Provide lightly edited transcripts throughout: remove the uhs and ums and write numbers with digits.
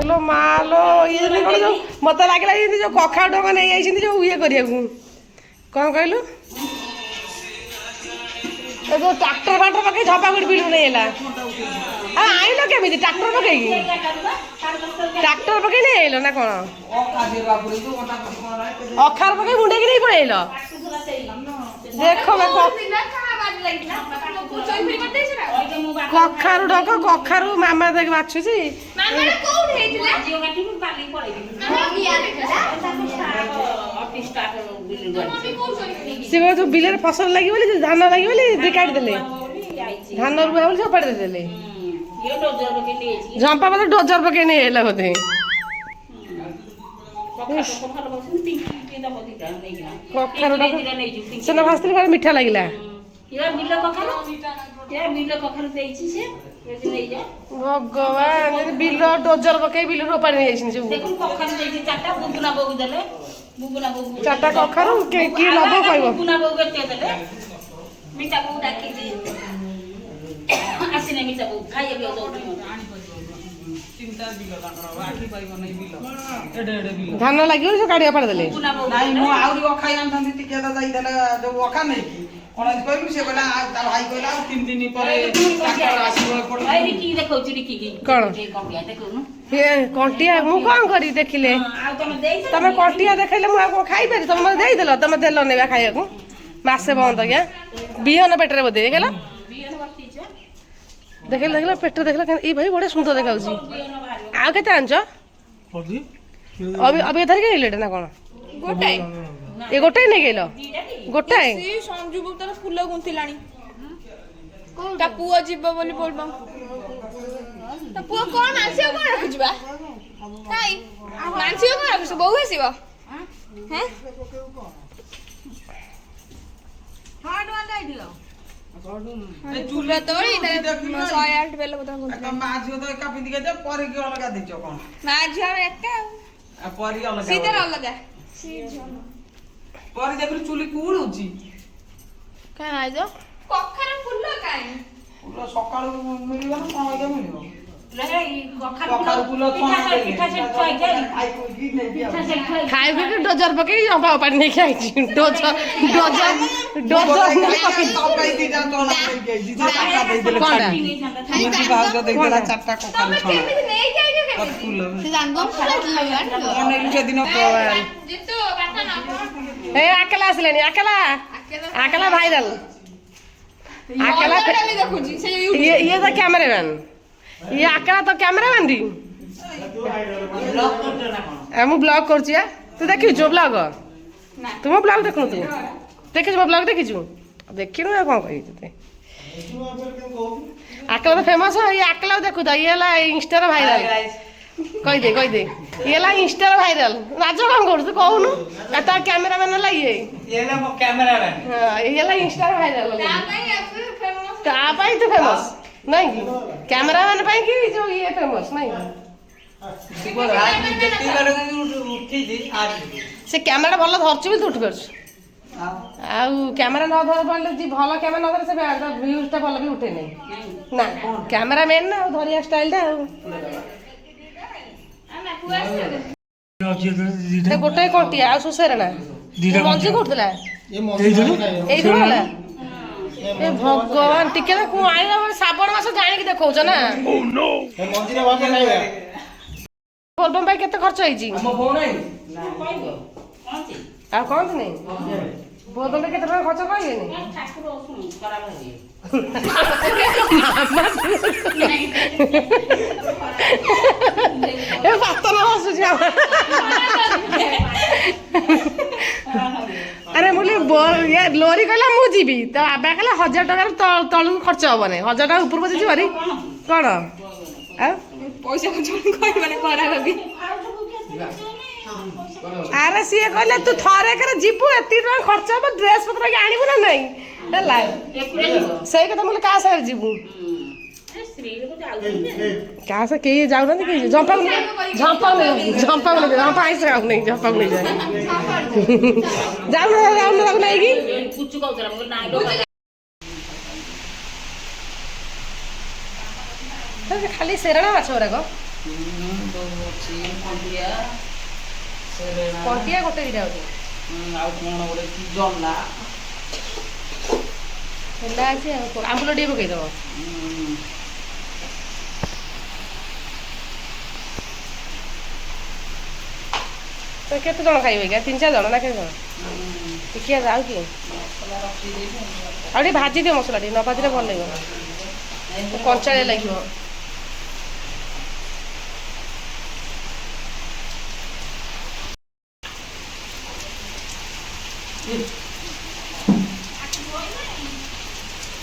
लो मालो ये जो मत लगे जो कखा डंग नहीं जो ये करा कौन कहलु जो ट्राक्टर फाक्टर पकई झपा गुड़ बिलू नहीं है आइल केमी ट्राक्टर पकई ट्राक्टर पकई नहीं आइल ना कौन अखार पकई मुंडे की नहीं पड़ेल देखो कखारू डक कखारू मामा देख बाछुची सी जो बिल फसल लगे धान लगे काट देले धान रुआ बोली सब पाड़ी देले झंपा बोले डोजर पकई नहीं आइला बोधे कखारू डक सेना भाजती भारी मीठा लगिला भगवान बिल डोजर पकई बिल रोपाड़ी नहीं सब चार्टा कखारू कि नब कह धान लगे काढ़िया पाड़ देले कंटिया मु कौन करी देखिले तमे कंटिया देखले मु खाई पारि तुम देदेल तुम देल नेबा खाइया को मासे बंद क्या बिहन पेटे बोधे देखेल देखल देखल पेट देखल ये भाई बड़े सुंदर देखा आउ के आंच अभी धरिक आइले ना कौन गोटाए ये गोटाए नहीं गल गोटाए संजू तर फुल गुंथिलानी ता पुओ जीव बोली बोलबम ता पुओ कोन मानसियो कोन रखिजबा काई मानसियो कोन रखिस बहु हसिबो हैं हार्ड वन दे दियो चूल्हा तोड़ी 108 बेल बता गुंथि माझियो तो एका पिंदी के परे के अलगा दिचो कोन माझियो एका आ परी अलगा सीधे अलगा परी देखु चुली कुड़ होची का आजो कखरा फुल काई फुल सकाळ मिलिबो ना कोन आगे मिलिबो कखरा फुल पिठा से खाई खाए फिर डोजर पकई जंपा पानी नहीं खाई डोजर डोजर डोजर तकाई दी जा तो ना कर गई जी चाटा दे देले छाटी मुंजी भाग दे देला चाटा कखरा छाना नहीं जाएगा फुल से जानबो ओने के दिन जितु बाटा ना ए अकेला आसलेनी अकेला अकेला भाईरल अकेला देखो जी से ये तो कैमरामैन ये अकेला तो कैमरामैन दी मु ब्लॉग कर तू देखी ब्लॉग तुम ब्लॉग देखु तू देखी ब्लॉग देखी देखी कौन कही अकेला तो फेमस ये अकेला देखु तो ये इंस्टा भाइराल कहीदे ये इंस्टा भाइराल राज कौन कर तू कहूनु तो कैमरामैन ला ये इंस्टा भाइराल तो फेमस नहीं कैमरामैन कि जो ये फेमस नहीं से कैमेरा भल धरछु भी उठी पारछु कैमेरा न धर पड़े जी भल कैमेरा न धरे से व्यूजटा भल भी उठे नहीं ना कैमेरा मेन ना धरिया स्टाइलटा गोटे कंटिया आ सुसेर ना मंजी कोठला ए भगवान टिके ना आइला श्रावण मास जानिक देखौछ ना बोलबम भाई केते खर्च होई छी आ कौन नहीं बोलबम भाई केते खर्च कइले नहीं ठाकुर सुन खराब है ए बात ना हसु छी अरे मुली ये लोरी कहला मु जीबी तो आबा कहला 1000 टका तळु खर्च हो नहीं 1000 टका ऊपर बजे जीवारी कोन आ पैसा जोन कोइ माने करा लगी अरे सी कहले तू थरे करे जीबू एती टका खर्च हो ड्रेस पत्र के आनिबु ना नहीं हला सेई कथा मुली का सार जीबू କାହା ସହ କେହି ଯାଉନାହାନ୍ତି କେହି ଝମ୍ପାକୁ ଆଇସ ଖାଉନି ଝମ୍ପାକୁ ନେଇଯାଏ ଯାଉନ ତାକୁ ନେଇକି ଖାଲି ସେରଣା ମାଛ ଗୁଡାକ କଣ୍ଟିଆ ଗୋଟେ ଦିଟା ହଉଛି ଆଉ କଣ ଗୋଟେ କି ଜଲା ଥଣ୍ଡା ଅଛି ଆଉ ଆମ୍ବୁଲ ଟିକେ ପକେଇଦବ ତ କେତେ ଜଣ ଖାଇବେ କି 3-4 ଜଣ ନା କେତେ ଜଣ ଟିକିଆ ଯାଉ କି ଆଉ ଟିକେ ଭାଜି ଦିଅ ମସଲା ଟିକେ ନ ଭାଜିଲେ ଭଲ ଲାଗିବ କଞ୍ଚାଳିଆ ଲାଗିବ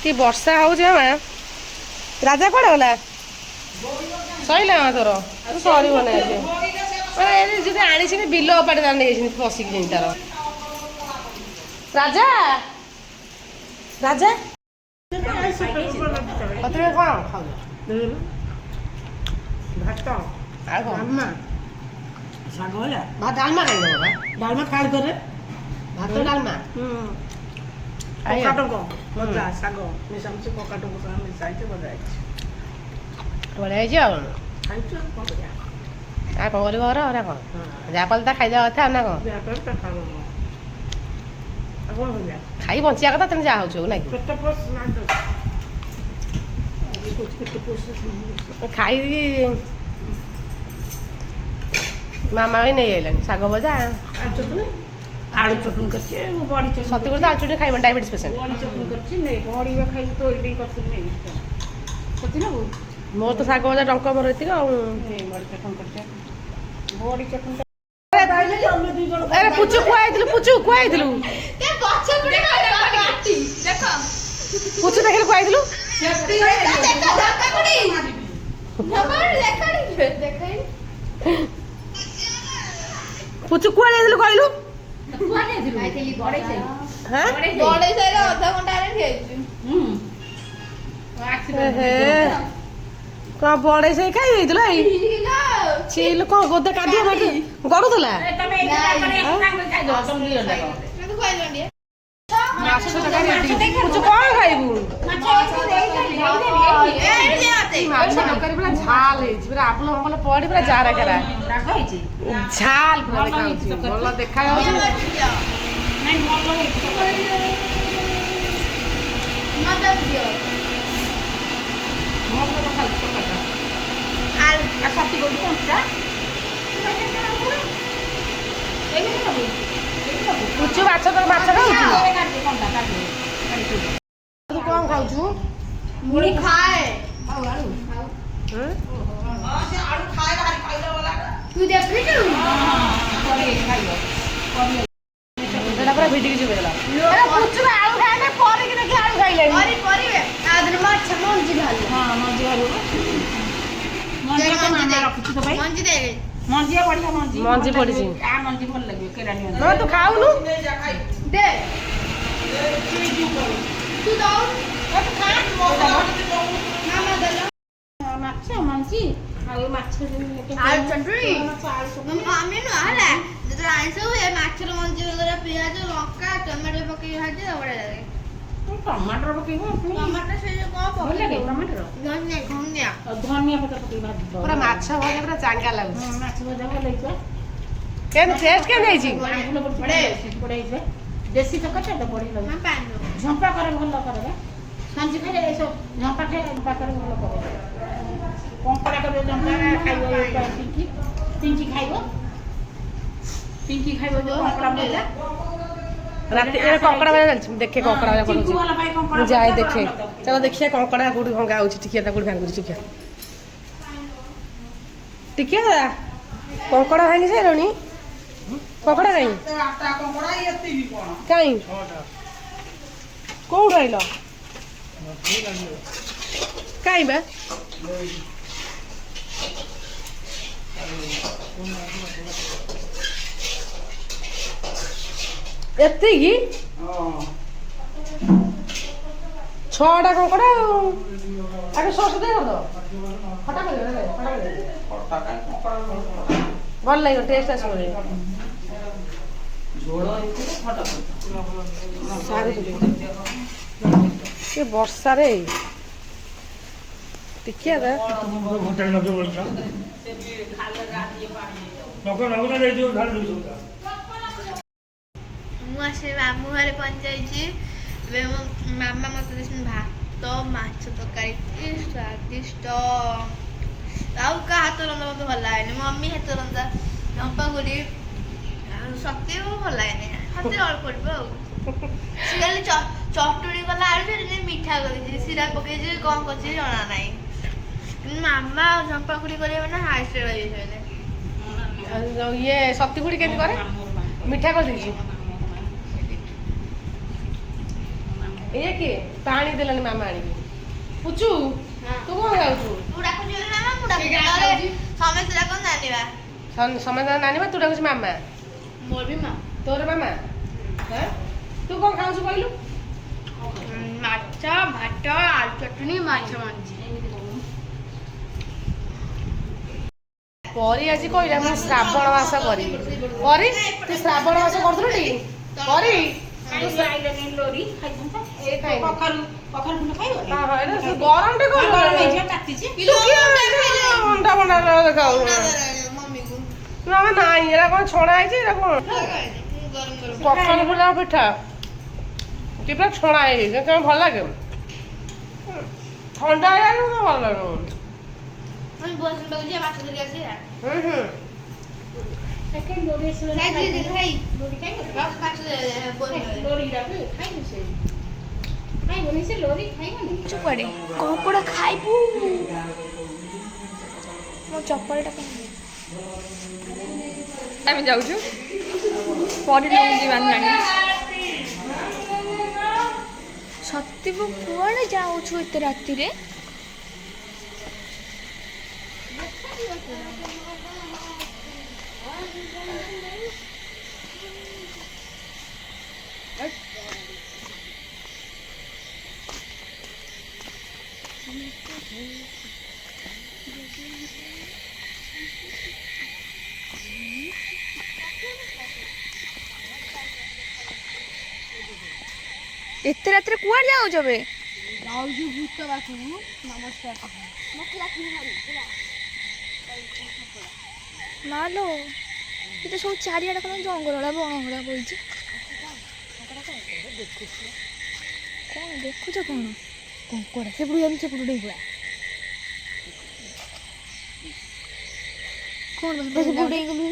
କି ବର୍ଷା ହଉଛି ମା ରାଜା କୁଆଡେ ଗଲା ସଇଲା ତୋର ସରିବ ନାଇଁ ଯଦି ଆଣିଛନ୍ତି ବିଲ ଅପାଟେ ତାର ନେଇଯାଇଛନ୍ତି ପଶିକି ଯେମିତି ତାର ରାଜା ରାଜା ତମେ କଣ ଖାଉଛ ଭାତ ଆଉ କଣ ଶାଗ ହେଲା ଡାଲମା ଖାଇଦବ ବା ଡାଲମା ଖାଇ କରେ ଭାତ ଡାଲମା ପକାଟଙ୍କ ଭଜା ଶାଗ ମିଶାମିଶି ପକାଟଙ୍କ ସାଙ୍ଗେ ମିଶାଇଛି ଭଜା ହେଇଛି ବଢ଼ିଆ ହେଇଛି ଆଉ ଖାଇଛୁ ଆଉ କଣ କରିବା ଆଉ କଣ କରିବ ଘର ନା କଣ ଯାହା କଲେ ତା ଖାଇଦେବା କଥା ନା କଣ ଖାଇ ବଞ୍ଚିବା କଥା ତେଣୁ ଯାହା ହଉଛି ନାଇଁ ଖାଇକି ମାମା ବି ନେଇ ଆଇଲାଣି ଶାଗ ଭଜା ଆଳୁ ଚଟଣି କରିଛି ବଡ଼ି ଚଟଣି ସତୁ କରି ଆଳୁ ଚଟଣି ଖାଇବ ଡାଇବେଟିସ୍ ପେସେଣ୍ଟ ବଡ଼ି ଚଟଣି କରିଛି ବଡ଼ି ଖାଇକି ତ ଏଇଠି କରିଥିଲି ନେଇ ସତୀ ନା ମୋର ତ ଶାଗ ଭଜା ଟଙ୍କା ମୋର ଏତିକି ଆଉ ବଡ଼ି ଚଟଣି କରିଛି ବଡ଼ି ଚଟଣି ପୁଚୁ ଖୁଆଇଥିଲୁ ପୁଚୁ ଖୁଆଇଥିଲୁ ପୁଚୁ ଦେଖିଲୁ ଖୁଆଇଥିଲୁ ପୁଚୁ କୁଆଡେ ଯାଇଥିଲୁ କହିଲୁ କଣ ବଡେଇ ସେଇ ଖାଇ ଯାଇଥିଲ ଏଇ ଚିଲ କଣ ଗୋଦେ କାଦିଅ ମାଟି ଗଡୁଥିଲା ପୁଚୁ କଣ ଖାଇବୁ ମାଛ ତରକାରୀ ପୁରା ଝାଲ ହେଇଛି ପୁରା ଆମ୍ବୁଲ ଫାମ୍ବୁଲ ପଡି ପୁରା ଜାରା କାରା ଝାଲ ପୁରା ଦେଖାଯାଉଛି ଭଲ ଦେଖାଯାଉଛି ପୁଚୁ ମାଛ ମାଛ ଖାଉଛୁ ତୁ କଣ ଖାଉଛୁ ମୁଢି ଖାଏ ତୁ ଦେଖିଛୁ ସେଟା ପୁରା ଭିଡ଼ିକି ଯିବେଲା ପୁଚୁ ଆଳୁ ଖାଇଲେ ପରିକି ଦେଖି ଆଳୁ ଖାଇଲେଣି ପରିବେ ଆଦରେ ମାଛ ମଞ୍ଜି ଭାଲୁ ମଞ୍ଜି ଘରୁ ରଖିଛୁ ତ ଭାଇ ମଞ୍ଜି ଦେ ମଞ୍ଜି ବଢିଆ ମଞ୍ଜି ମଞ୍ଜି ପଡିଛି ଆ ମଞ୍ଜି ଭଲ ଲାଗିବ କେରାଣି ମଞ୍ଜି ତୁ ଖାଉନୁ ଦେ ତୁ ଦଉ ମାଛ ମଞ୍ଜି ଆଉ ମାଛ ଆଳୁ ଚଟଣି ଆମେ ନୁହଁ ହେଲା ଯେତେବେଳେ ଆଇଁଷ ହୁଏ ମାଛର ମଞ୍ଜି ବଗେରା ପିଆଜ ଲଙ୍କା ଟମାଟୋ ପକେଇକି ଭାଜି ବଢିଆ ଲାଗେ ଟମାଟର ପକେଇବ ଟମାଟୋ ସେ ଯୋଉ କଣ ଭଲ ଲାଗେ ଟମାଟର ଧନିଆ ଧନିଆ ଧନିଆ ପତ୍ର ପକେଇ ଭାଜି ପୁରା ମାଛ ଭଜା ପୁରା ଚାଙ୍ଗା ଲାଗୁଛି ମାଛ ଭଜା ଭଲ ହେଇଥିବ କେମିତି ଟେଷ୍ଟ କେମିତି ହେଇଛି ବଢିଆ ଦେଶୀ ତରକାରୀ ତ ବଢିଆ ଲାଗୁଛି ଝମ୍ପା କରେ ଭଲ କରେ ସଞ୍ଜି ଖାଇଲେ ଏସବୁ ଝମ୍ପା ଖାଇଲେ ଝମ୍ପା କରେ ଭଲ କରେ କଙ୍କଡ଼ା କରିବ ଝମ୍ପା ଖାଇବ ପିଙ୍କି ଖାଇବ ଯୋଉ କଙ୍କଡ଼ା ଭଜା ରାତି ଏ କଙ୍କଡ଼ା ଭଜା ଚାଲିଛି ଦେଖେ କଙ୍କଡ଼ା ଭଜା କରୁଛି ମୁଁ ଯାଏ ଦେଖେ ଚାଲ ଦେଖିଆ କଙ୍କଡ଼ା କୋଉଠି ଭଙ୍ଗା ହଉଛି ଟିକିଆ ତା କୋଉଠି ଭାଙ୍ଗୁଛି ଟିକିଆ ଟିକିଆ କଙ୍କଡ଼ା ଭାଙ୍ଗି ସାରିଲଣି କଙ୍କଡ଼ା କାଇଁ କାଇଁ କୋଉଠୁ ଆଇଲ କାଇଁ ବା ଏତିକି ଛଅଟା କଙ୍କଡ଼ା ଆଉ ଆগে ସସ୍ ଦେଇ କରିଦ ଖଟା କରିବ ଭଲ ଲାଗିବ ଟେଷ୍ଟ ଆସିବ ଏ ବର୍ଷାରେ ଟିକେ ମୁଁ ଆସି ମାମୁଁ ଘରେ ପହଞ୍ଚିଯାଇଛି। ଏବେ ମୋ ମାମା ମୋତେ ଦେଇଛନ୍ତି ଭାତ ମାଛ ତରକାରୀ କି ସ୍ୱାଦିଷ୍ଟ। ଆଉ କାହା ହାତ ରନ୍ଧା ମୋତେ ଭଲ ଲାଗେନି। ମମି ହାତ ରନ୍ଧା ଲଙ୍କା ଗୁଡ଼ି ଶକ୍ତି ଭଲ ଲାଗେନି। ହାତରେ ଅଳ୍ପ ପଡ଼ିବ ଆଉ ସେ ଖାଲି ଚଟୁଣି କଲା ଆଳୁ ସେ ମିଠା କରିଛି ସିରା ପକେଇଛି କ'ଣ କରିଛି ଜଣା ନାହିଁ। ମାମା ଆଉ ଝମ୍ପା ଖୁଡ଼ି କରିବେ ନା ହାଇସ୍ରେ ରହିବେ। ଇଏ ସତୀ ଖୁଡ଼ି କେମିତି କରେ ମିଠା କରିଦେଇଛି। ଇଏ କିଏ ପାଣି ଦେଲାନି ମାମା ଆଣିକି ପୁଚୁ ତୁ କ'ଣ ଖାଉଛୁ? ସମସ୍ତେ ନାନୀ ତୁ ଡାକୁଛୁ ମାମା ମୋର ବି ମା ତୋର ମାମା ତୁ କ'ଣ ଖାଉଛୁ କହିଲୁ? ମାଛ ଭାତ ଆଳୁ ଚଟଣି ମାଛ ମଞ୍ଜି। ପରି ଆଜି କହିଲା ମୁଁ ଶ୍ରାବଣ ମାସ କରିବି। ପରି ତୁ ଶ୍ରାବଣ ମାସ କରୁଥିଲୁ ଟି? ପରି ନାଇଁ ଏରା କ'ଣ ଛଣା ହେଇଛି ଏରା କ'ଣ କଖାରୁ ଫୁଲା ପିଠା ପୁରା ଛଣା ହେଇଯାଇଛି ତମେ ଭଲ ଲାଗେ ଥଣ୍ଡା ହେଇଯାଉଛି ଭଲ ଲାଗେ। କଙ୍କଡ଼ା ଖାଇବୁ ମୋ ଚପଲଟା ଆମେ ଯାଉଛୁ ସତୀବୁ କୁଆଡ଼େ ଯାଉଛୁ ଏତେ ରାତିରେ? ଏତେ ରାତିରେ କୁଆଡ଼େ ଯାଉଛ ବେ? ଯାଉଛୁ ଭୂତ ପାଖକୁ ନମସ୍କାର। ମାଲୋ ଏତେ ସବୁ ଚାରିଆଡ଼େ କ'ଣ ଜଙ୍ଗଲଟା ବଣଗୁଡ଼ା ବଇଛି। କ'ଣ ଦେଖୁଛ କ'ଣ? କଙ୍କଡ଼ା ସେପଟୁ ଯାଉଛି ସେପଟୁ ଡେଇଁପଡ଼ା। କ'ଣ ସେପଟୁ ଡେଇଁଗଲୁ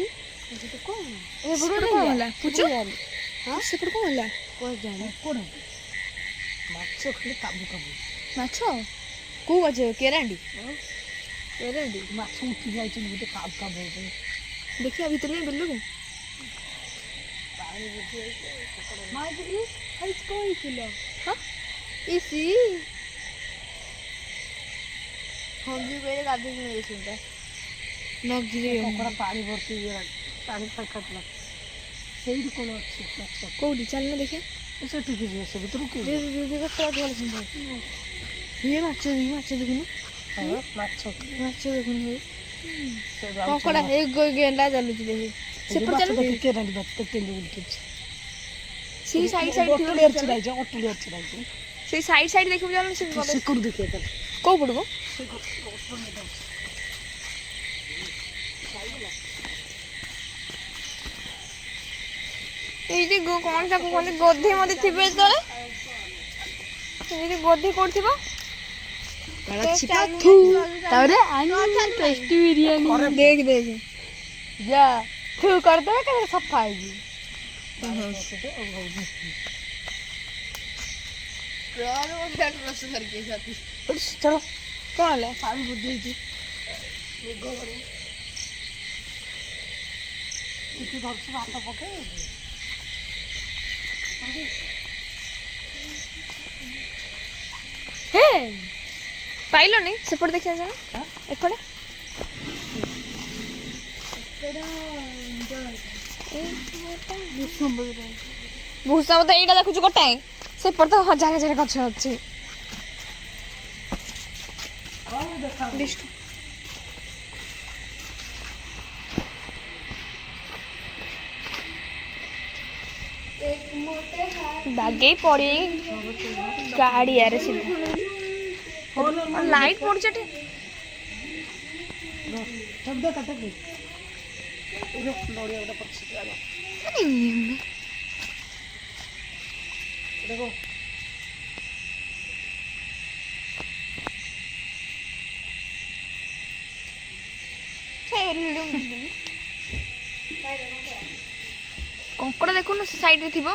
ସେପଟେ କ'ଣ ହେଲା? ପୁଚୁ ସେପଟେ କ'ଣ ହେଲା? ମାଛ ଖାଲି କାବୁ କାବୁ ମାଛ କେଉଁ ମାଛ? କେରାଣ୍ଡି କେରାଣ୍ଡି ମାଛ ଉଠି ଯାଇଛନ୍ତି ଗୋଟେ କାବୁ କାବୁ ହଉଛନ୍ତି। ଦେଖିବା ଭିତରେ ଯାଇ ବିଲକୁ ଇସି ହଙ୍ଗି ବେଳେ ଗାଧୋଇକି ନେଇଛନ୍ତି ନଗିରେ କଙ୍କଡ଼ା ପାଣି ଭର୍ତ୍ତି ପାଣି ଖାଇଲା ସେଇଠି କ'ଣ ଅଛି ମାଛ? କେଉଁଠି ଚାଲୁନ ଦେଖିବା ସେଠିକି ଯିବେ ସେ ଭିତରକୁ ଇଏ ମାଛ ଦେଖୁନୁ ମାଛ ମାଛ ଦେଖୁନୁ କଙ୍କଡ଼ା ଏ ଗେଣ୍ଡା ଚାଲୁଛି ଦେଖି ସେପଟେ ଚାଲୁ ସେଇ ସାଇଡ୍ ସେଇ ସାଇଡ୍ ଦେଖିବୁ ଚାଲୁ ସେ କେଉଁ ପଟକୁ এইটি କ'ଣ ତାକୁ କୁହନ୍ତି ଗୋଧି ମଧି ଥିବେ ଯେତେବେଳେ ଗୋଧି କରୁଥିବ ତାପରେ ଟେଷ୍ଟି ବିରିୟାନୀ ଦେଖ ଯା ତୁ କରିଦେବେ କେତେ ସଫା ହେଇଛି। ଚଲ କ'ଣ ହେଲା ପାଣି ବୁଝେଇଛି ଭାତ ପକେଇ ହେ ପାଇଲନି ସେପଟେ ଦେଖିବା ଯାଅ ଏପଟେ ଭୂଷଣ ତ ଏଇଟା ଦେଖୁଛୁ ଗୋଟାଏ ସେପଟେ ତ ହଜାର ହଜାର ଗଛ ଅଛି। ବାଗେଇ ପଡି ଗାଡିଆରେ ସିଧା ଲାଇଟ୍ ପଡୁଛି ଏଠି। देखो କଙ୍କଡା ଦେଖୁନ ସେ ସାଇଡରେ ଥିବ।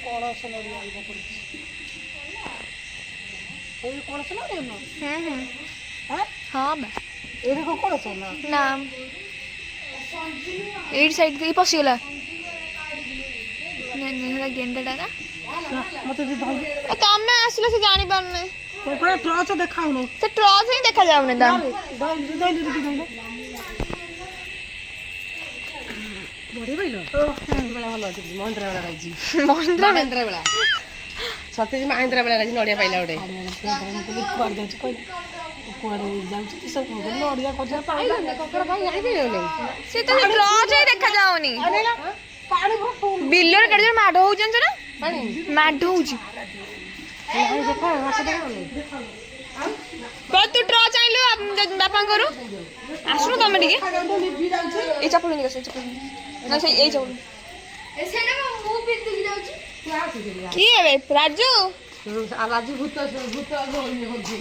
कौन सुन रही है पड़ी ये कौन सुन रही है ହୁଁ हैं ହଁ ବା ये देखो कौन सुन ନା ଏଇଠି ସାଇଡ ଦେଇ ପଶିଗଲା। ଗେଣ୍ଡାଟା ନା मते जी भाई ତମେ ଆସିଲେ ସେ ଜାଣିପାରୁନି। कोकड़ा टॉर्च देखाउनो ସେ ଟ୍ରଚ୍ ହିଁ ଦେଖାଯାଉନି ତା बड़ी भाई लो बेला भलो अछि महेंद्र बेला गाइजी ମହେନ୍ଦ୍ର महेंद्र बेला सतेज महेंद्र बेला गाइजी नडिया पाइला ओडे कुआड जाछ कोइ कुआड जाछ सब नडिया कोजा पाइला कोकड़ा भाई जानि पेलो ସେ ତ ଟ୍ରଚ୍ ହିଁ ଦେଖାଯାଉନି। अनेला पानी भर ବିଲରେ କେତେ ଜୋର ମାଡ଼ ହଉଛି ଜାଣିଛ ନା? पानी ମାଡ଼ ହଉଛି। नहीं देखो हाथ देखो ତୁ ଟ୍ରଚ୍ ଆଣିଲୁ ବାପାଙ୍କର ଆସୁନ ତମେ ଟିକେ ଏଇ ଚପଲ ନେଇକି ଆସ ଏଇ ଚପଲ ନା ସେଇ ଏଇ ଚପଲ କିଏ ଏବେ ରାଜୁ राजू भूत भूत ये होजी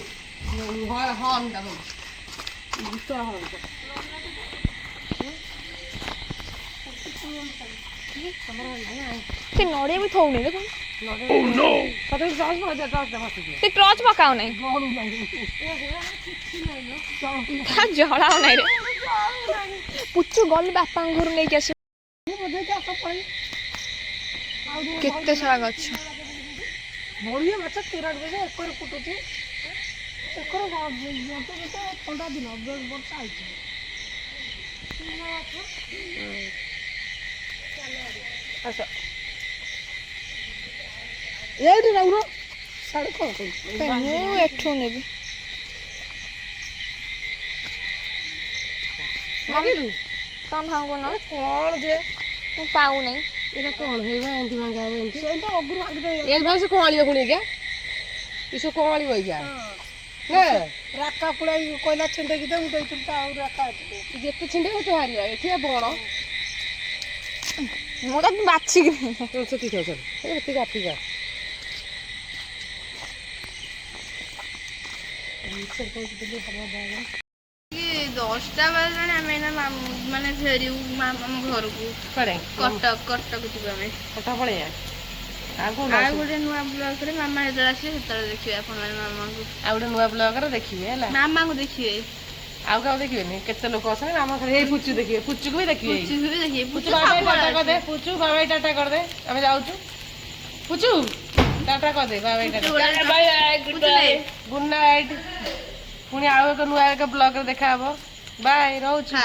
हॉर्न दबो भूत हॉर्न ସେ ନଡ଼ିଆ ବି ଥଉନି ଦେଖ कते जाज पड़ा जा टॉर्च दबा ସେ ଟ୍ରଚ୍ ପକାଉ ନାହିଁ ଜଳାଉ ନାହିଁ ରେ ପୁଚୁ ଗଲେ ବାପାଙ୍କ ଘରୁ ନେଇକି ଆସିବ। କେତେ ସାରା ଗଛ मोड़िए बच्चा तेरा बजे एकर फुटुची एकर ठंडा दिन वर्षा आइछ अच्छा एइटी रहउरो साडे को ମୁଁ ଏଠୁ ନେବି मागिलु କଣ ଭାଙ୍ଗୁ ନା कोन जे ମୁଁ ପାଉନାହିଁ। एटा कोन हेबा एंटी मांगा एंटी एटा अगुरु आगदे ए भाई से कोआलियो गुणी क्या इसो कोआली होई क्या ने राका पुलाई कोइला छिंडे की दे उडै तुमता और राका जेते छिंडे होते हारिया एठी बड़ ମୁଁ ତ ବାଛିକି चल से ठीक है चल ए ठीक है ଦଶଟା ବାଜିଲାଣି ଆମେ ଏଇନା ମାନେ ଫେରିବୁ ଆମ ଘରକୁ पड़े କଟକ ଯିବୁ ଆମେ। कटा पड़े आगो ଆଉ ଗୋଟେ ନୂଆ ବ୍ଲଗରେ ମାମା ଯେତେବେଳେ ଆସିବେ ସେତେବେଳେ ଦେଖିବେ ଆପଣମାନେ ମାମାଙ୍କୁ ଆଉ ଗୋଟେ ନୂଆ ବ୍ଲଗ ରେ ଦେଖିବେ ହେଲା ମାମାଙ୍କୁ ଦେଖିବେ ଆଉ କାଉ ଦେଖିବେନି କେତେ ଲୋକ ଅଛନ୍ତି ଆମ ଘରେ ଏଇ ପୁଚୁ ଦେଖିବେ ପୁଚୁକୁ ବି ଦେଖିବେ ପୁଚୁକୁ ବି ଦେଖିବେ ପୁଚୁ ବାବାଇ ଟାଟା କରିଦେ ପୁଚୁ ବାବାଇ ଟାଟା କରିଦେ ଆମେ ଯାଉଛୁ ପୁଚୁ ଟାଟା କରିଦେ ବାବାଇ ଟାଟା ଗୁଡ୍ ନାଇଟ୍ ପୁଣି ଆଉ ଏକ ନୂଆ ଏକ ବ୍ଲଗ ରେ ଦେଖା ହବ ବାଏ ରହୁଛୁ।